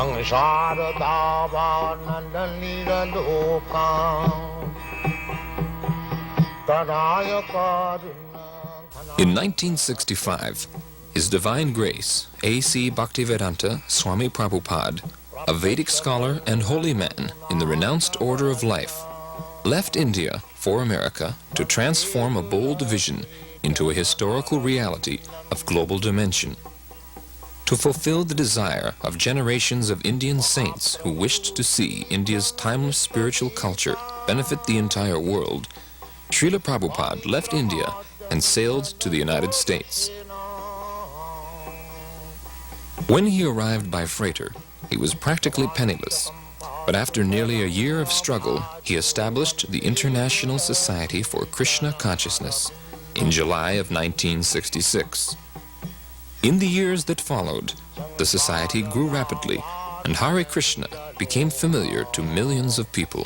In 1965, His Divine Grace, A.C. Bhaktivedanta Swami Prabhupada, a Vedic scholar and holy man in the renounced order of life, left India for America to transform a bold vision into a historical reality of global dimension. To fulfill the desire of generations of Indian saints who wished to see India's timeless spiritual culture benefit the entire world, Srila Prabhupada left India and sailed to the United States. When he arrived by freighter, he was practically penniless, but after nearly a year of struggle, he established the International Society for Krishna Consciousness in July of 1966. In the years that followed, the society grew rapidly, and Hare Krishna became familiar to millions of people.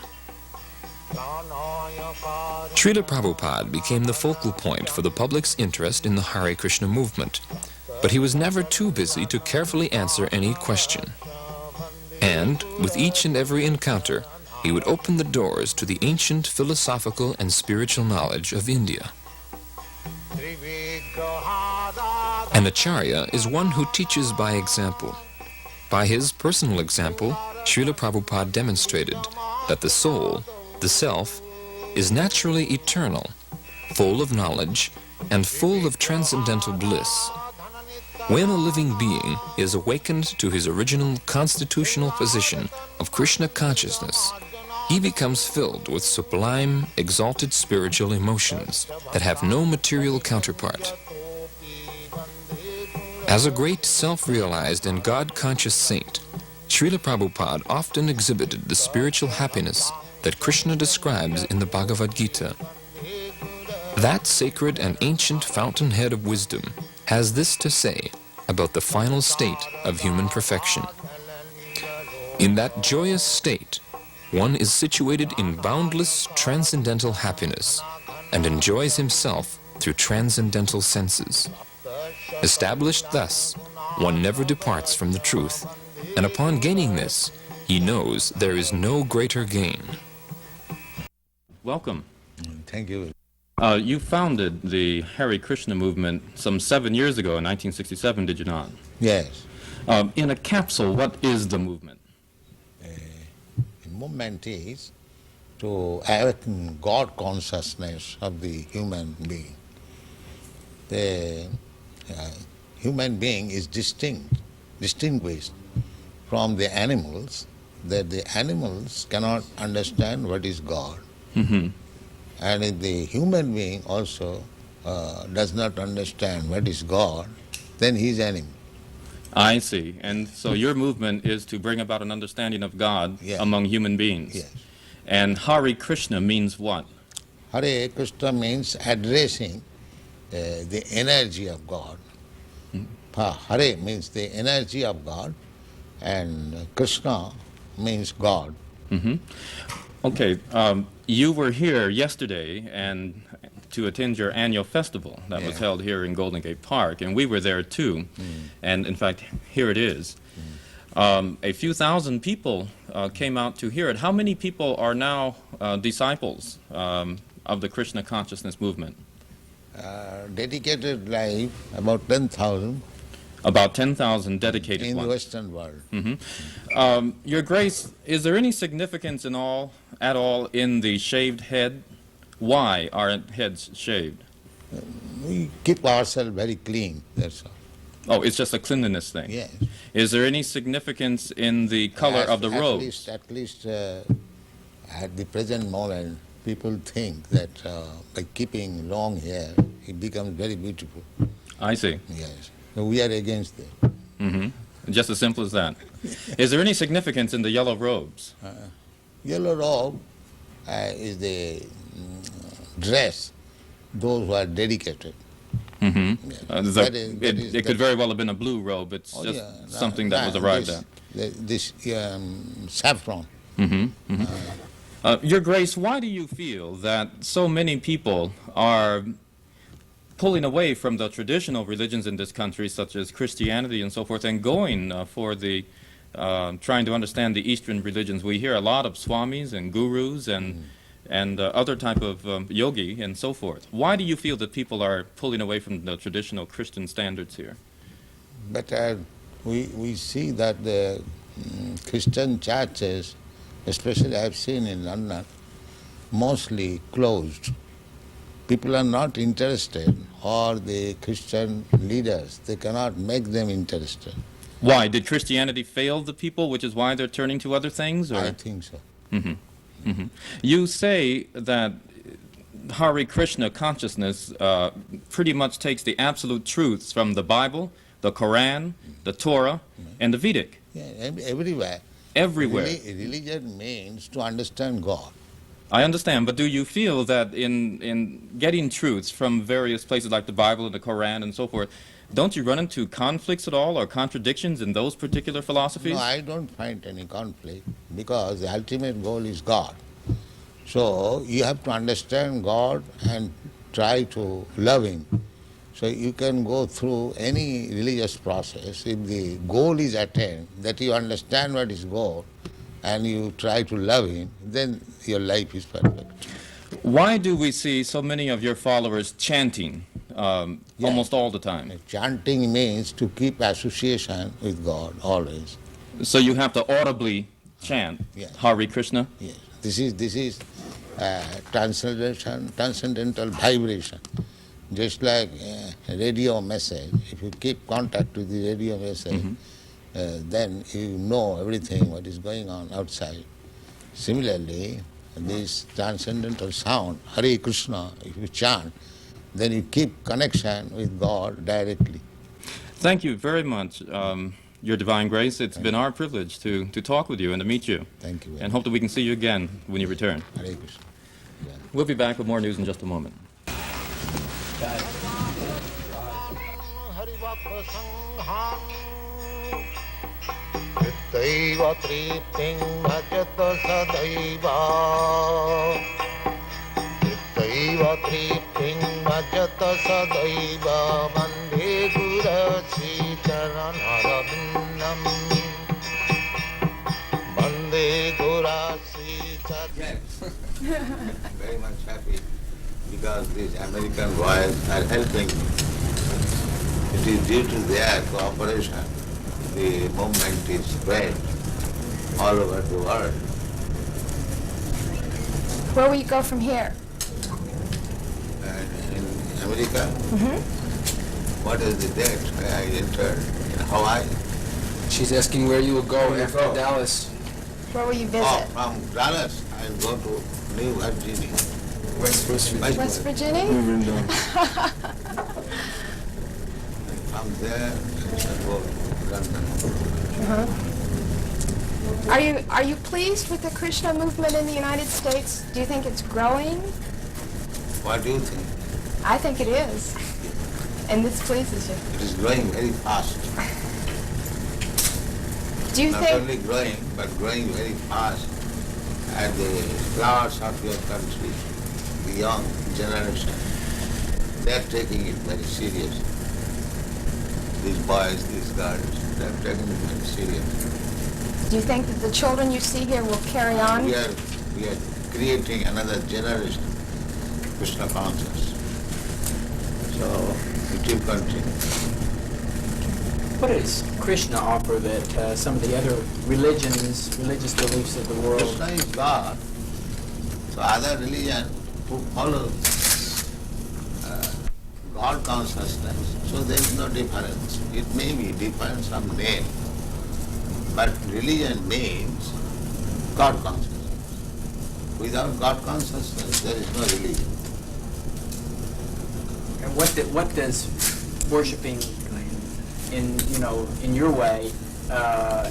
Srila Prabhupada became the focal point for the public's interest in the Hare Krishna movement, but he was never too busy to carefully answer any question. And, with each and every encounter, he would open the doors to the ancient philosophical and spiritual knowledge of India. An Acharya is one who teaches by example. By his personal example, Srila Prabhupada demonstrated that the soul, the self, is naturally eternal, full of knowledge, and full of transcendental bliss. When a living being is awakened to his original constitutional position of Krishna consciousness, he becomes filled with sublime, exalted spiritual emotions that have no material counterpart. As a great self-realized and God-conscious saint, Srila Prabhupada often exhibited the spiritual happiness that Krishna describes in the Bhagavad Gita. That sacred and ancient fountainhead of wisdom has this to say about the final state of human perfection. In that joyous state, one is situated in boundless transcendental happiness and enjoys himself through transcendental senses. Established thus, one never departs from the truth, and upon gaining this, he knows there is no greater gain. Welcome. Thank you. You founded the Hare Krishna movement some 7 years ago in 1967, did you not? Yes. In a capsule, what is the movement? The movement is to awaken God consciousness of the human being. The human being is distinguished from the animals, that the animals cannot understand what is God. Mm-hmm. And if the human being also does not understand what is God, then he is animal. I see. And so your movement is to bring about an understanding of God among human beings. Yes. And Hare Krishna means what? Hare Krishna means addressing the energy of God. Hare means the energy of God, and Krishna means God. Mm-hmm. Okay, you were here yesterday and to attend your annual festival that was held here in Golden Gate Park, and we were there too. And in fact, here it is. A few thousand people came out to hear it. How many people are now disciples of the Krishna consciousness movement? Dedicated life, about 10,000. About 10,000 dedicated in ones. the Western world. Mm-hmm. Your Grace, is there any significance at all in the shaved head? Why are heads shaved? We keep ourselves very clean, that's all. Oh, it's just a cleanliness thing? Yes. Is there any significance in the color of the robes? At least at the present moment, people think that by keeping long hair, it becomes very beautiful. I see. Yes. So we are against it. Mm-hmm. Just as simple as that. Is there any significance in the yellow robes? Yellow robe is the dress, those who are dedicated. Mm-hmm. Yes. It could very well have been a blue robe. It's something that was arrived at. This saffron. Mm-hmm. Mm-hmm. Your Grace, why do you feel that so many people are pulling away from the traditional religions in this country, such as Christianity and so forth, and going for the trying to understand the Eastern religions, we hear a lot of swamis and gurus and other type of yogi and so forth. Why do you feel that people are pulling away from the traditional Christian standards here? But we see that the Christian churches, especially I have seen in London, mostly closed. People are not interested, or the Christian leaders, they cannot make them interested. Why? Did Christianity fail the people, which is why they're turning to other things? Or? I think so. You say that Hare Krishna consciousness pretty much takes the absolute truths from the Bible, the Quran, the Torah, and the Vedic. Yeah, everywhere. Everywhere. Religion means to understand God. I understand, but do you feel that in getting truths from various places like the Bible and the Quran and so forth, don't you run into conflicts at all or contradictions in those particular philosophies? No, I don't find any conflict because the ultimate goal is God. So you have to understand God and try to love Him. So you can go through any religious process. If the goal is attained, that you understand what is goal, and you try to love Him, then your life is perfect. Why do we see so many of your followers chanting almost all the time? Chanting means to keep association with God always. So you have to audibly chant Hare Krishna? Yes. This is transcendental vibration. Just like a radio message, if you keep contact with the radio message, then you know everything what is going on outside. Similarly, this transcendental sound, Hare Krishna, if you chant, then you keep connection with God directly. Thank you very much, Your Divine Grace. It's been our privilege to talk with you and to meet you. Thank you. And hope that we can see you again when you return. Hare Krishna. Yeah. We'll be back with more news in just a moment. Daiva tripting bhajata sadaiva. Daiva tripting bhajata sadaiva. Vande gurasi charanarabindam. Vande gurasi charanarabindam. Very much happy because these American boys are helping. It is due to their cooperation. The movement is spread all over the world. Where will you go from here? In America, what is the date where I entered? In Hawaii. She's asking where you will go after Dallas. Where will you visit? Oh, from Dallas, I will go to New Virginia. West Virginia. West Virginia? From there, I shall go to London. Are you pleased with the Krishna movement in the United States? Do you think it's growing? What do you think? I think it is. And this pleases you. It is growing very fast. Do you Not think only growing, but growing very fast. And the flowers of your country, the young generation, they are taking it very seriously. These boys, these girls, they are taking it very seriously. do you think that the children you see here will carry on? We are creating another generation, Krishna conscious. So it will continue. What does Krishna offer that some of the other religious beliefs of the world? Krishna is God. So other religion who follow God consciousness, so there is no difference. It may be different some name, but religion means God consciousness. Without God consciousness, there is no religion. And what does worshiping in your way,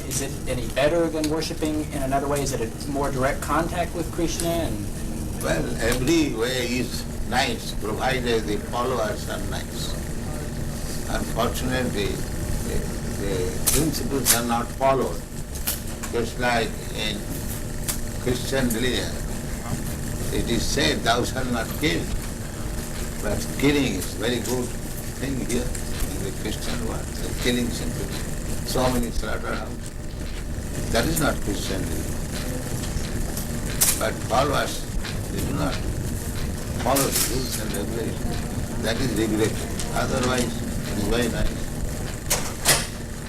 is it any better than worshiping in another way? Is it a more direct contact with Krishna? Well, every way is nice, provided the followers are nice. Unfortunately, the principles are not followed. Just like in Christian religion, it is said, thou shalt not kill. But killing is very good thing here in the Christian world. The killing simply, so many slaughtered out. That is not Christianity. But followers, they do not follow the rules and regulations. That is regretted. Otherwise, it is very nice.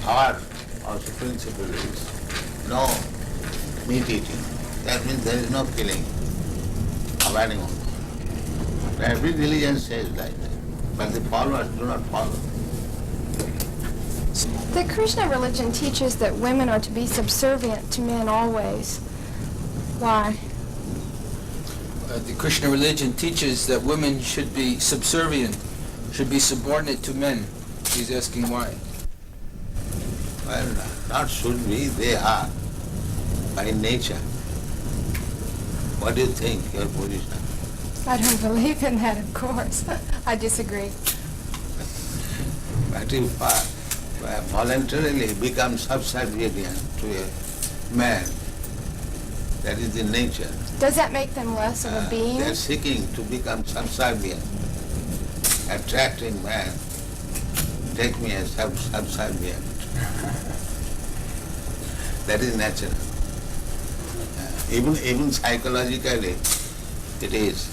Our also principle is no meat eating. That means there is no killing of animals. Every religion says like that, but the followers do not follow. The Krishna religion teaches that women are to be subservient to men always. Why? The Krishna religion teaches that women should be subservient, should be subordinate to men. He's asking why. Well, not should be, they are, by nature. What do you think, your position? I don't believe in that, of course. I disagree. But if voluntarily become subservient to a man, that is the nature. Does that make them less of a being? They are seeking to become subservient, attracting man. Take me as subservient. That is natural. Even psychologically, it is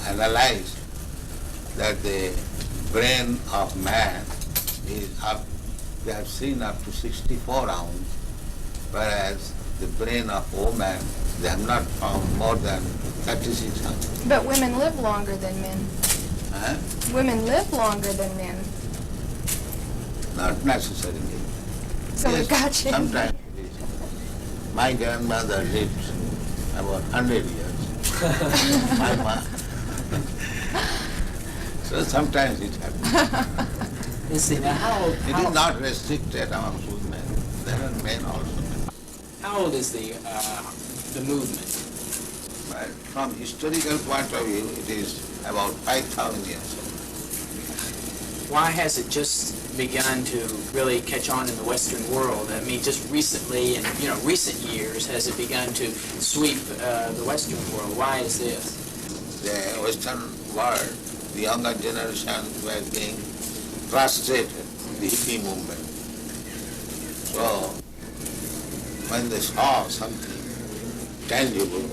analyzed that the brain of man is up, they have seen up to 64 ounces, whereas the brain of woman, they have not found more than 36 ounces. But women live longer than men. Huh? Women live longer than men. Not necessarily. So we got you. Sometimes it is. My grandmother lived about 100 years. My mom. So sometimes it happens. You see, now It is not restricted amongst women. There are men also. how old is the movement? But from historical point of view, it is about 5,000 years. Why has it just begun to really catch on in the Western world? I mean, just recently, in recent years, has it begun to sweep the Western world? Why is this? The Western world, the younger generation were being frustrated, the hippie movement. So, when they saw something tangible,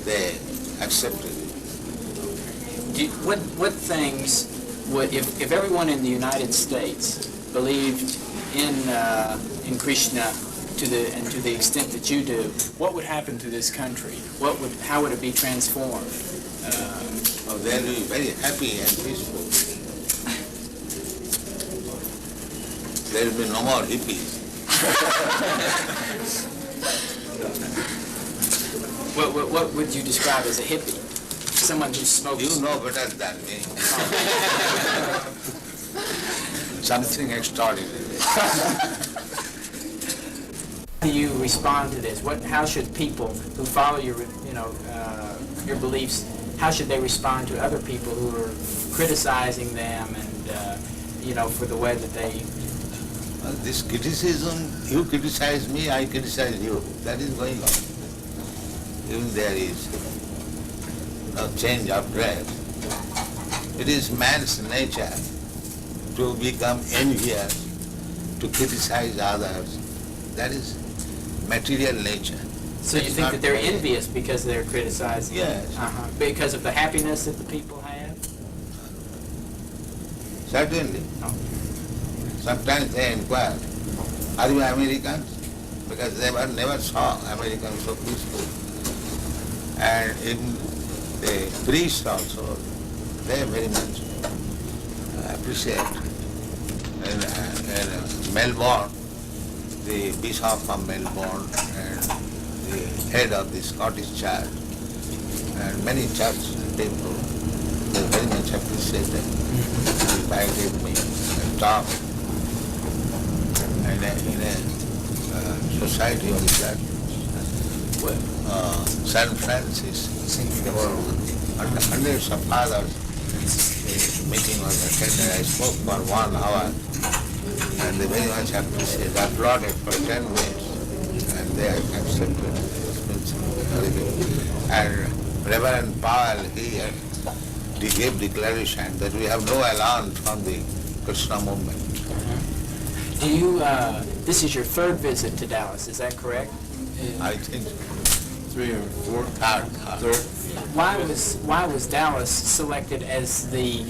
they accepted it. What things would, if everyone in the United States believed in Krishna to the extent that you do, what would happen to this country? How would it be transformed? They'll be very happy and peaceful. There will be no more hippies. What would you describe as a hippie? Someone who smokes. You know better than me. Something extraordinary. How do you respond to this? How should people who follow your beliefs, how should they respond to other people who are criticizing them and for the way that they? This criticism, you criticize me, I criticize you. That is going on. Even there is no change of dress. It is man's nature to become envious, to criticize others. That is material nature. So you think that they're envious because they're criticizing? Yes. Because of the happiness that the people have? Certainly. Oh. Sometimes they inquire, are you Americans? Because they never saw Americans so peaceful. And in the priests also, they very much appreciate. In Melbourne, the Bishop of Melbourne and the head of the Scottish Church and many church people, they very much appreciated. They invited me and talked. In a society of that, San Francis, there were hundreds of fathers. The meeting was attended. I spoke for 1 hour, and they very much appreciated. I applauded for 10 minutes, and they accepted. And Reverend Powell, he gave declaration that we have no alarm from the Krishna movement. Do you, this is your third visit to Dallas, is that correct? I think 3 or 4. third. Why was Dallas selected as the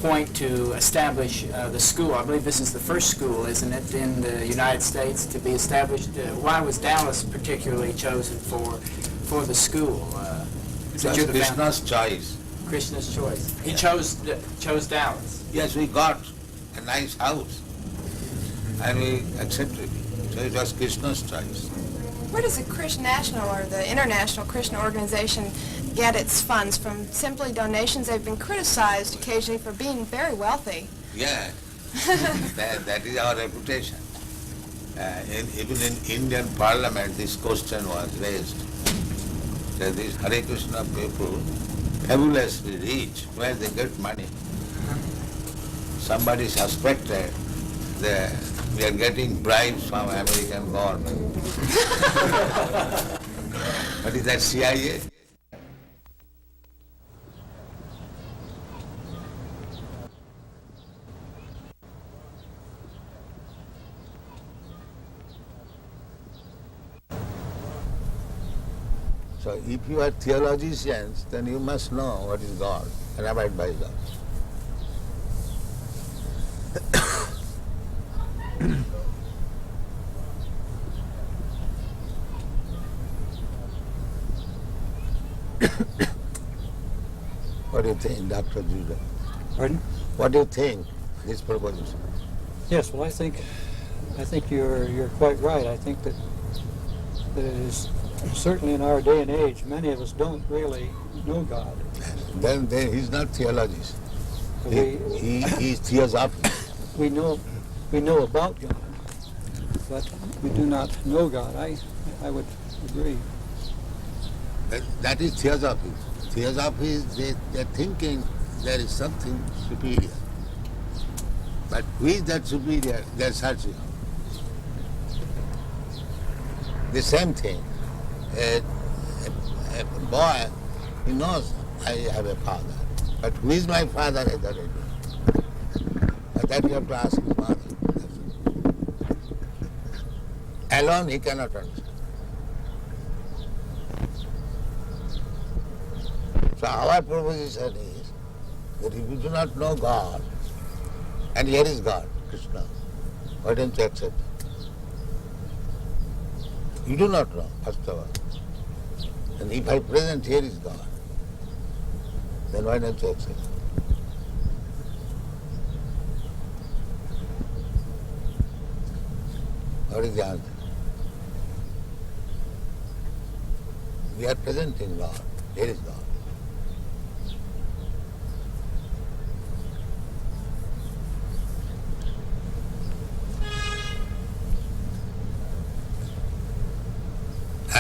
point to establish the school? I believe this is the first school, isn't it, in the United States to be established? Why was Dallas particularly chosen for the school? That's Krishna's choice. Krishna's choice. He chose Dallas. Yes, we got a nice house and we accepted. So it was Krishna's choice. Where does the national or the international Krishna organization get its funds? From simply donations? They've been criticized occasionally for being very wealthy. Yeah, that is our reputation. Even in Indian Parliament, this question was raised. That these Hare Krishna people, fabulously rich, where they get money. Somebody suspected that we are getting bribes from American government. What is that, CIA? So if you are theologians, then you must know what is God and abide by God. What do you think, Dr. Judah? Pardon? What do you think this proposition? Yes, well, I think you're quite right. I think that it is certainly in our day and age, many of us don't really know God. Then he's not theologist. He is theosophic. We know about God, but we do not know God. I would agree. That is theosophy. Theosophy is they're thinking there is something superior. But who is that superior? They're searching. The same thing. A boy, he knows I have a father. But who is my father? I don't know. But that you have to ask his mother. Alone he cannot understand. So our proposition is that if you do not know God, and here is God, Krishna, why don't you accept it? You do not know, first of all. And if I present here is God, then why don't you accept it? What is the answer? We are presenting God. Here is God.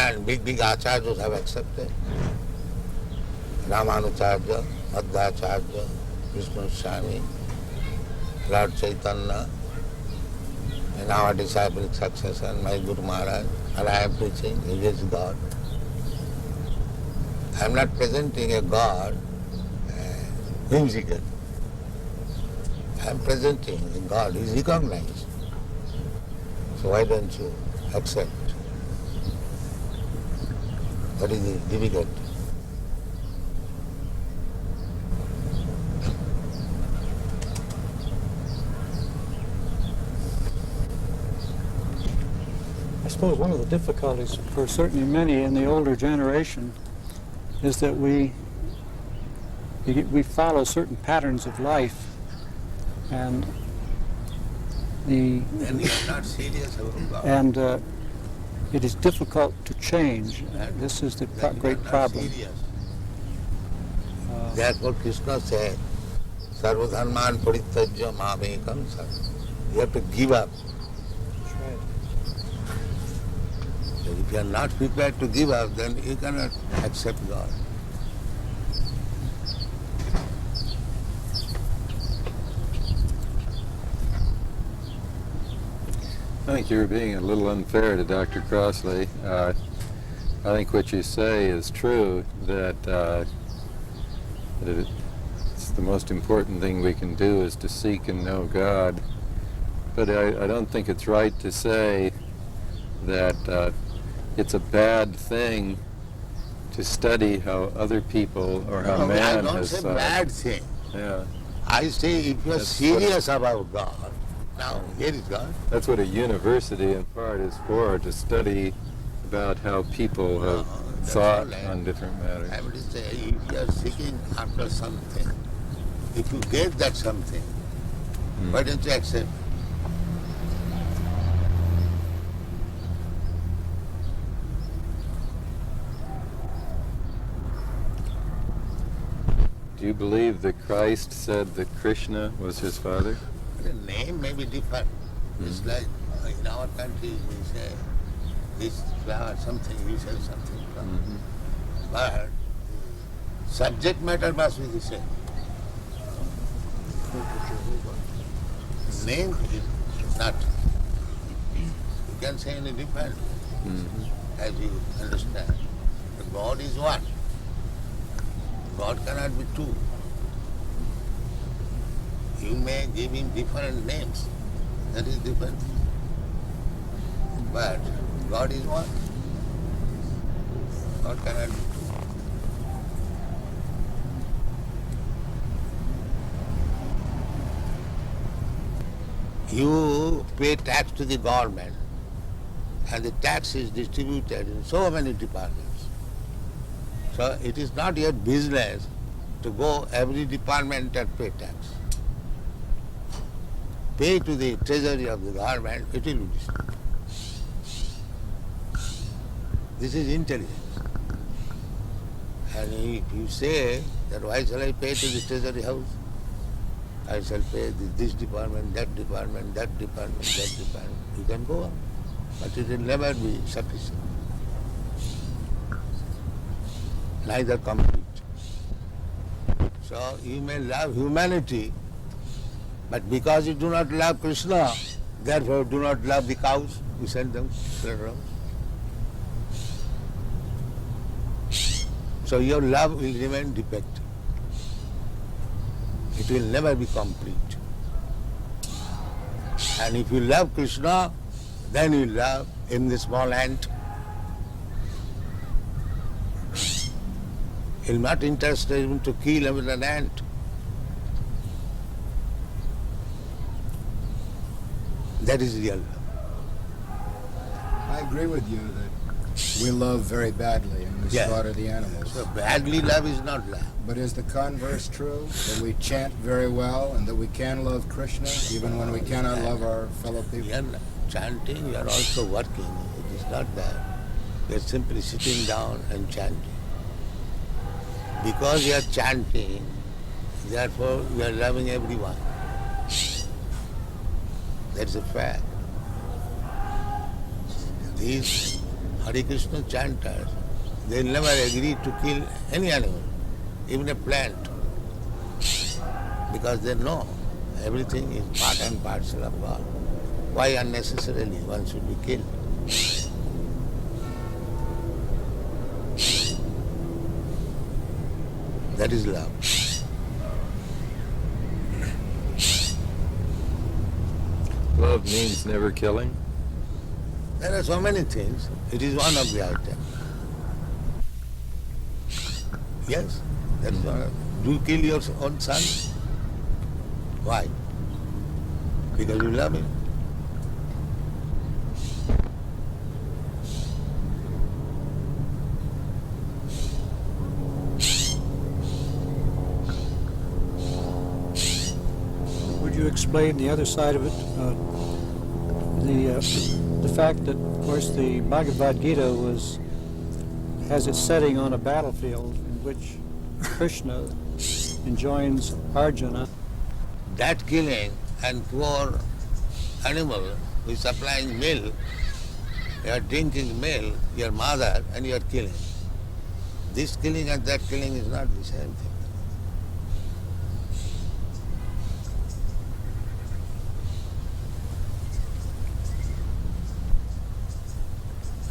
And big Acharyas have accepted. Ramanucharya, Madhvacharya, Vishnu Swami, Lord Caitanya, and our disciplic successor, my Guru Maharaj, and I am preaching, he is God. I am not presenting a God whimsical. I am presenting a God who is recognized. So why don't you accept? That is the difficulty. I suppose one of the difficulties for certainly many in the older generation is that we follow certain patterns of life, and And you are not serious about God. It is difficult to change. This is the great problem. Therefore Krishna said, Sarvadharman parityajya mamekam sarva. You have to give up. That's right. So if you are not prepared to give up, then you cannot accept God. I think you're being a little unfair to Dr. Crossley. I think what you say is true, that it's the most important thing we can do is to seek and know God. But I don't think it's right to say that it's a bad thing to study how other people or how man I don't has say thought. bad thing. Yeah, I say if you are That's serious about God, now here is God. that's what a university in part is for, to study about how people have That's thought all right. on different matters. I would say if you are seeking after something, if you get that something, why don't you accept? Do you believe that Christ said that Krishna was his father? The name may be different. It's like in our country we say this flower something, we say something. But subject matter must be the same. Name is not. You can say any different, as you understand. But God is one. God cannot be two. You may give him different names. That is different. But God is one. God cannot be two. You pay tax to the government, and the tax is distributed in so many departments. So it is not your business to go every department and pay tax. Pay to the treasury of the government, it will be distributed. This is intelligence. And if you say that why shall I pay to the treasury house? I shall pay this department, that department, that department, that department. You can go on. But it will never be sufficient. Neither complete. So you may love humanity, but because you do not love Krishna, therefore do not love the cows, you send them around. So your love will remain defective. It will never be complete. And if you love Krishna, then you love in the small ant. You're not interested even to kill even an ant. That is real love. I agree with you that we love very badly and we slaughter the animals. So badly love is not love. But is the converse true? That we chant very well and that we can love Krishna even when we cannot love our fellow people? You are chanting, you are also working. It is not that. You are simply sitting down and chanting. Because you are chanting, therefore you are loving everyone. That's a fact. These Hare Krishna chanters, they never agree to kill any animal, even a plant, because they know everything is part and parcel of God. Why unnecessarily one should be killed? That is love. Love means never killing. There are so many things. It is one of the items. Yes, that is one of. Do you kill your own son? Why? Because you love him. Would you explain the other side of it? The fact that, of course, the Bhagavad Gita has its setting on a battlefield in which Krishna enjoins Arjuna. That killing and poor animal who is supplying milk, you are drinking milk, your mother, and you are killing. This killing and that killing is not the same thing.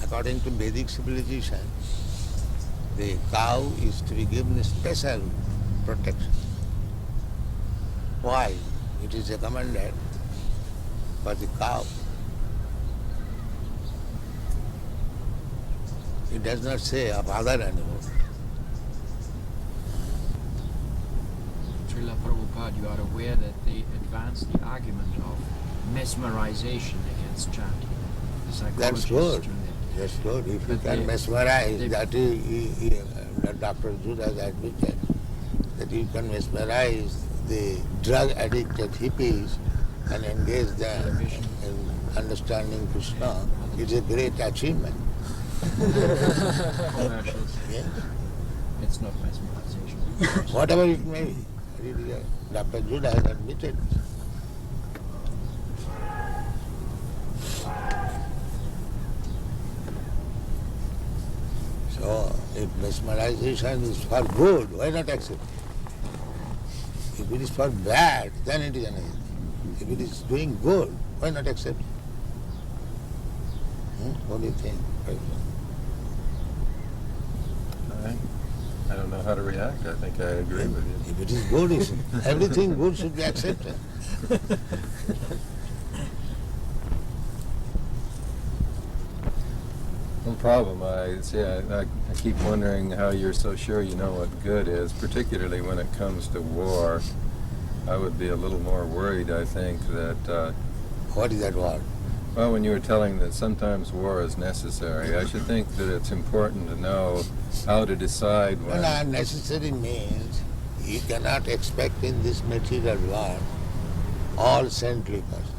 According to Vedic civilization, the cow is to be given special protection. Why? It is recommended for the cow. It does not say of other animals. Srila Prabhupada, you are aware that they advanced the argument of mesmerization against chanting. The That's psychologists good. do that. That's good. If you But can they- mesmerize, they- that is, Dr. Judas admitted, that you can mesmerize the drug-addicted hippies and engage them in understanding Krishna. It's a great achievement. Commercials. Yes. It's not mesmerization. Whatever it may be. Dr. Judas has admitted. So, if mesmerization is for good, why not accept it? If it is for bad, then it is anything. If it is doing good, why not accept it? What do you think? I don't know how to react. I think I agree with you. If it is good, everything good should be accepted. No problem. I keep wondering how you're so sure you know what good is, particularly when it comes to war. I would be a little more worried, I think, that... What is that word? Well, when you were telling that sometimes war is necessary, I should think that it's important to know how to decide when... Well, necessary means you cannot expect in this material world all saintly persons.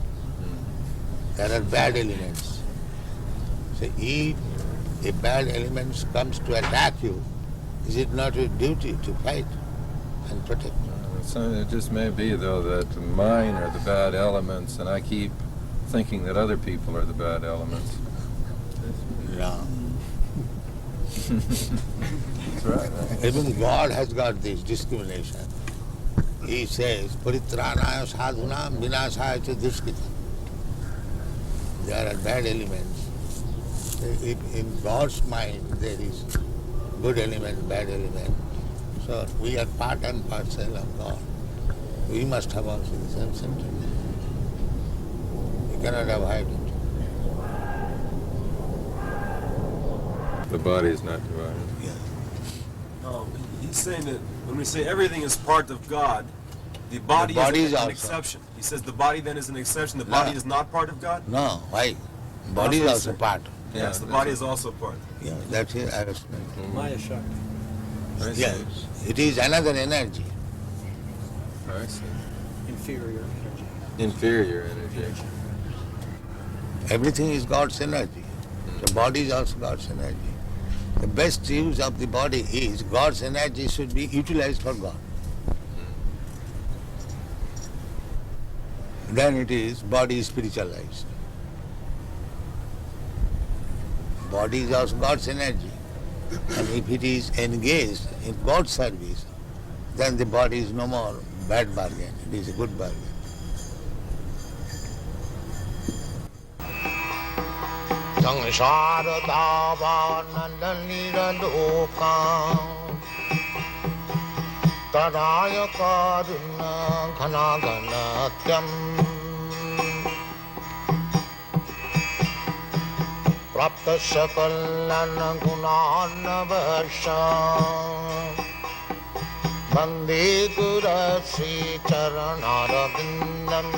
There are bad elements. So if a bad element comes to attack you, is it not your duty to fight and protect? So it just may be, though, that mine are the bad elements, and I keep thinking that other people are the bad elements. No. That's right. Even God has got this discrimination. He says, Paritranaya sadhunam vinasaya cha duskita. There are bad elements. In God's mind there is good element, bad element. So we are part and parcel of God. We must have also the same sentiment. You cannot avoid it. The body is not divided. Yeah. No, he's saying that when we say everything is part of God, the body, body is is an also. exception. He says the body then is an exception. The No. body is not part of God? No, why? Body is what also he's part. Yes, the body is also part. Yeah, that's it. I explained. Maya Shakti. I see. Yes, it is another energy. I see. Inferior energy. Inferior energy. Everything is God's energy. The body is also God's energy. The best use of the body is God's energy should be utilized for God. Then it is body spiritualized. Body is also God's energy. And if it is engaged in God's service, then the body is no more bad bargain. It is a good bargain. Tadaya karuna ghana ghanatyam prapta sakalana gunana varsha Vande Guru Sri Charanara Vindam